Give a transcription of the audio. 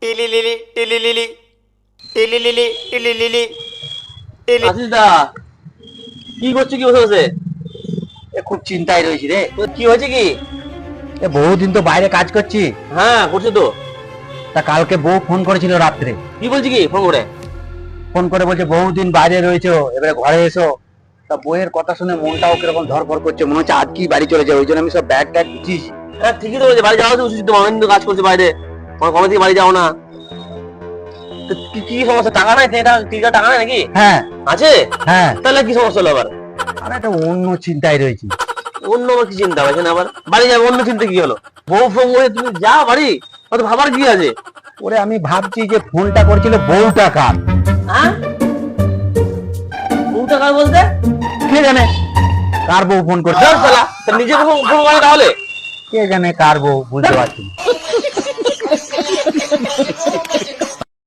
টিলিলিলি টিলিলিলি টিলিলিলি টিলিলিলি টিলি। আশিস দা, কি করছো? কি বসে বসে? খুব চিন্তায় রয়েছি রে। কি হয়েছে কি? বহুদিন তো বাইরে কাজ করছি। হ্যাঁ, করছো তো। তা কালকে বউ ফোন করেছিল রাত্রে। কি বলছি কি ফোন করে? ফোন করে বলছে বহুদিন বাইরে রয়েছো, এবারে ঘরে এসো। তা বউয়ের কথা শুনে মনটাও কিরকম ধরফর করছে, মনে হচ্ছে আজকেই বাড়ি চলে যাবে। ওই জন্য আমি সব ব্যাগ ট্যাগ গুছিয়েছি। হ্যাঁ, ঠিকই তো বলেছে, বাড়ি যাওয়া তো উচিত। তো অনেকদিন তো কাজ করছে বাইরে, কবে থেকে বাড়ি যাও না? তো কি সমস্যা? টাকা নাই? টাকা নাই নাকি? হ্যাঁ আছে? হ্যাঁ। তাহলে কি সমস্যা হলো আবার? আর একটা অন্য চিন্তায় রয়েছি। অন্য আবার কি চিন্তা হয়েছে না? আবার বাড়ি যাবে, অন্য চিন্তা কি হলো? বউ ফোন করে তুমি যা বাড়ি, অত ভাবার কি আছে? ওরে আমি ভাবছি যে ফোনটা করেছিল বউটা কার। হ্যাঁ, বউটা কার বলতে? কে জানে কার বউ ফোন করছে। নিজে ফোন করে তাহলে? কে জানে কার বউ, বুঝতে পারছি না।